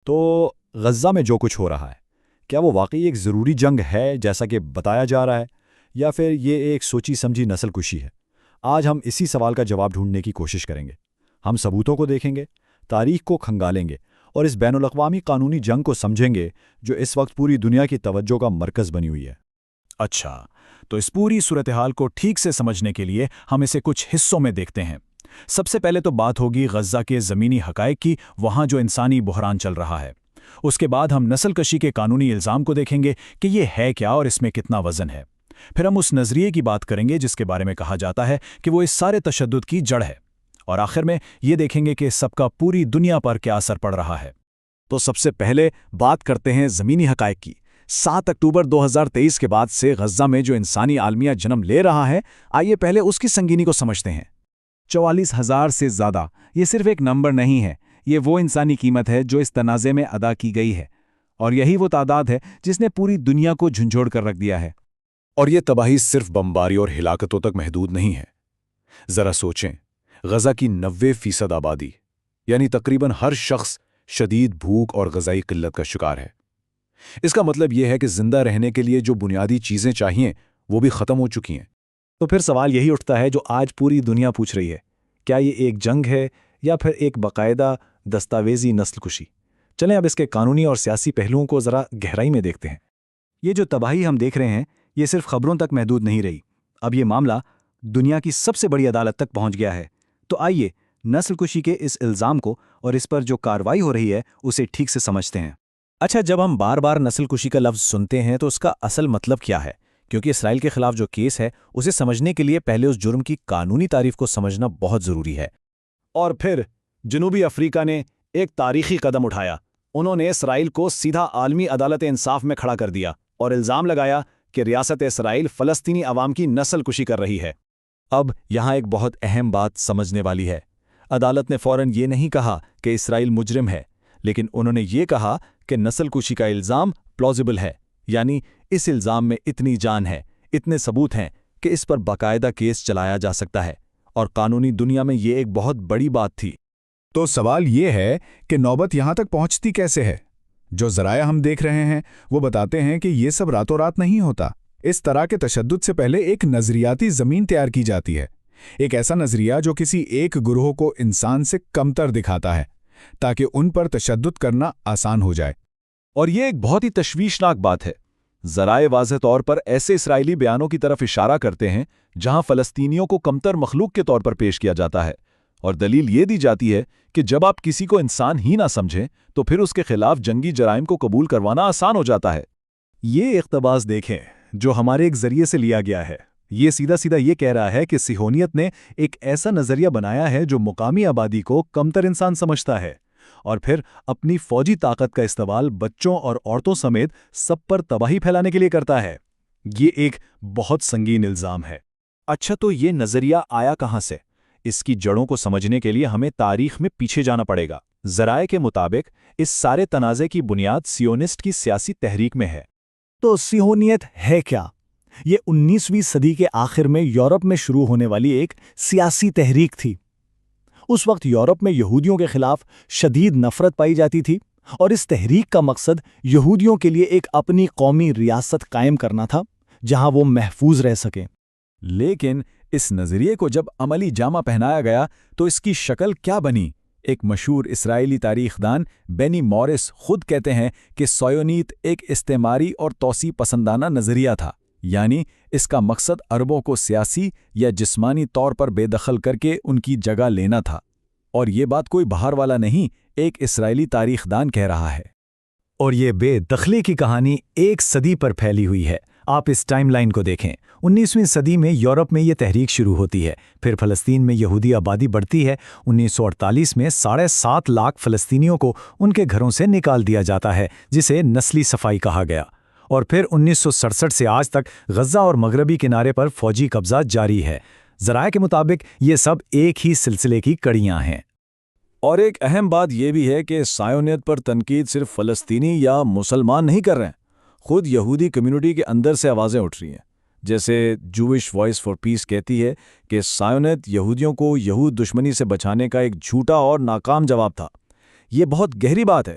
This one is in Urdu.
تو غزہ میں جو کچھ ہو رہا ہے، کیا وہ واقعی ایک ضروری جنگ ہے جیسا کہ بتایا جا رہا ہے، یا پھر یہ ایک سوچی سمجھی نسل کشی ہے؟ آج ہم اسی سوال کا جواب ڈھونڈنے کی کوشش کریں گے۔ ہم ثبوتوں کو دیکھیں گے، تاریخ کو کھنگالیں گے اور اس بین الاقوامی قانونی جنگ کو سمجھیں گے جو اس وقت پوری دنیا کی توجہ کا مرکز بنی ہوئی ہے۔ اچھا، تو اس پوری صورتحال کو ٹھیک سے سمجھنے کے لیے ہم اسے کچھ حصوں میں دیکھتے ہیں۔ سب سے پہلے تو بات ہوگی غزہ کے زمینی حقائق کی، وہاں جو انسانی بحران چل رہا ہے۔ اس کے بعد ہم نسل کشی کے قانونی الزام کو دیکھیں گے کہ یہ ہے کیا اور اس میں کتنا وزن ہے۔ پھر ہم اس نظریے کی بات کریں گے جس کے بارے میں کہا جاتا ہے کہ وہ اس سارے تشدد کی جڑ ہے، اور آخر میں یہ دیکھیں گے کہ اس سب کا پوری دنیا پر کیا اثر پڑ رہا ہے۔ تو سب سے پہلے بات کرتے ہیں زمینی حقائق کی۔ 7 اکتوبر 2023 کے بعد سے غزہ میں جو انسانی عالمیہ جنم لے رہا ہے، آئیے پہلے اس کی سنگینی کو سمجھتے ہیں۔ 44,000 سے زیادہ یہ صرف ایک نمبر نہیں ہے، یہ وہ انسانی قیمت ہے جو اس تنازع میں ادا کی گئی ہے، اور یہی وہ تعداد ہے جس نے پوری دنیا کو جھنجھوڑ کر رکھ دیا ہے۔ اور یہ تباہی صرف بمباری اور ہلاکتوں تک محدود نہیں ہے۔ ذرا سوچیں، غزہ کی 90% آبادی، یعنی تقریباً ہر شخص شدید بھوک اور غذائی قلت کا شکار ہے۔ اس کا مطلب یہ ہے کہ زندہ رہنے کے لیے جو بنیادی چیزیں چاہیے وہ بھی ختم ہو چکی ہیں۔ تو پھر سوال یہی اٹھتا ہے جو آج پوری دنیا پوچھ رہی ہے، کیا یہ ایک جنگ ہے یا پھر ایک باقاعدہ دستاویزی نسل کشی؟ چلیں اب اس کے قانونی اور سیاسی پہلوؤں کو ذرا گہرائی میں دیکھتے ہیں۔ یہ جو تباہی ہم دیکھ رہے ہیں، یہ صرف خبروں تک محدود نہیں رہی، اب یہ معاملہ دنیا کی سب سے بڑی عدالت تک پہنچ گیا ہے۔ تو آئیے نسل کشی کے اس الزام کو اور اس پر جو کارروائی ہو رہی ہے اسے ٹھیک سے سمجھتے ہیں۔ اچھا، جب ہم بار بار نسل کشی کا لفظ سنتے ہیں تو اس کا اصل مطلب کیا ہے؟ کیونکہ اسرائیل کے خلاف جو کیس ہے اسے سمجھنے کے لیے پہلے اس جرم کی قانونی تعریف کو سمجھنا بہت ضروری ہے۔ اور پھر جنوبی افریقہ نے ایک تاریخی قدم اٹھایا۔ انہوں نے اسرائیل کو سیدھا عالمی عدالت انصاف میں کھڑا کر دیا اور الزام لگایا کہ ریاست اسرائیل فلسطینی عوام کی نسل کشی کر رہی ہے۔ اب یہاں ایک بہت اہم بات سمجھنے والی ہے۔ عدالت نے فوراً یہ نہیں کہا کہ اسرائیل مجرم ہے، لیکن انہوں نے یہ کہا کہ نسل کشی کا الزام پلازیبل ہے، یعنی اس الزام میں اتنی جان ہے، اتنے ثبوت ہیں کہ اس پر باقاعدہ کیس چلایا جا سکتا ہے، اور قانونی دنیا میں یہ ایک بہت بڑی بات تھی۔ تو سوال یہ ہے کہ نوبت یہاں تک پہنچتی کیسے ہے؟ جو ذرائع ہم دیکھ رہے ہیں وہ بتاتے ہیں کہ یہ سب راتوں رات نہیں ہوتا۔ اس طرح کے تشدد سے پہلے ایک نظریاتی زمین تیار کی جاتی ہے، ایک ایسا نظریہ جو کسی ایک گروہ کو انسان سے کمتر دکھاتا ہے تاکہ ان پر تشدد کرنا آسان ہو جائے۔ اور یہ ایک بہت ہی تشویشناک بات ہے۔ ذرائع واضح طور پر ایسے اسرائیلی بیانوں کی طرف اشارہ کرتے ہیں جہاں فلسطینیوں کو کمتر مخلوق کے طور پر پیش کیا جاتا ہے، اور دلیل یہ دی جاتی ہے کہ جب آپ کسی کو انسان ہی نہ سمجھیں تو پھر اس کے خلاف جنگی جرائم کو قبول کروانا آسان ہو جاتا ہے۔ یہ اقتباس دیکھیں جو ہمارے ایک ذریعے سے لیا گیا ہے۔ یہ سیدھا سیدھا یہ کہہ رہا ہے کہ صہیونیت نے ایک ایسا نظریہ بنایا ہے جو مقامی آبادی کو کمتر انسان سمجھتا ہے، اور پھر اپنی فوجی طاقت کا استعمال بچوں اور عورتوں سمیت سب پر تباہی پھیلانے کے لیے کرتا ہے۔ یہ ایک بہت سنگین الزام ہے۔ اچھا، تو یہ نظریہ آیا کہاں سے؟ اس کی جڑوں کو سمجھنے کے لیے ہمیں تاریخ میں پیچھے جانا پڑے گا۔ ذرائع کے مطابق اس سارے تنازع کی بنیاد سیونسٹ کی سیاسی تحریک میں ہے۔ تو صہیونیت ہے کیا؟ یہ 19ویں صدی کے آخر میں یورپ میں شروع ہونے والی ایک سیاسی تحریک تھی۔ اس وقت یورپ میں یہودیوں کے خلاف شدید نفرت پائی جاتی تھی، اور اس تحریک کا مقصد یہودیوں کے لیے ایک اپنی قومی ریاست قائم کرنا تھا جہاں وہ محفوظ رہ سکیں۔ لیکن اس نظریے کو جب عملی جامہ پہنایا گیا تو اس کی شکل کیا بنی؟ ایک مشہور اسرائیلی تاریخ دان بینی مورس خود کہتے ہیں کہ صہیونیت ایک استعماری اور توسیع پسندانہ نظریہ تھا، یعنی اس کا مقصد عربوں کو سیاسی یا جسمانی طور پر بے دخل کر کے ان کی جگہ لینا تھا۔ اور یہ بات کوئی باہر والا نہیں، ایک اسرائیلی تاریخ دان کہہ رہا ہے۔ اور یہ بے دخلی کی کہانی ایک صدی پر پھیلی ہوئی ہے۔ آپ اس ٹائم لائن کو دیکھیں۔ 19ویں صدی میں یورپ میں یہ تحریک شروع ہوتی ہے، پھر فلسطین میں یہودی آبادی بڑھتی ہے۔ 1948 میں 7.5 لاکھ فلسطینیوں کو ان کے گھروں سے نکال دیا جاتا ہے، جسے نسلی صفائی کہا گیا۔ اور پھر 1967 سے آج تک غزہ اور مغربی کنارے پر فوجی قبضہ جاری ہے۔ ذرائع کے مطابق یہ سب ایک ہی سلسلے کی کڑیاں ہیں۔ اور ایک اہم بات یہ بھی ہے کہ صہیونیت پر تنقید صرف فلسطینی یا مسلمان نہیں کر رہے ہیں، خود یہودی کمیونٹی کے اندر سے آوازیں اٹھ رہی ہیں۔ جیسے جوش وائس فار پیس کہتی ہے کہ صہیونیت یہودیوں کو یہود دشمنی سے بچانے کا ایک جھوٹا اور ناکام جواب تھا۔ یہ بہت گہری بات ہے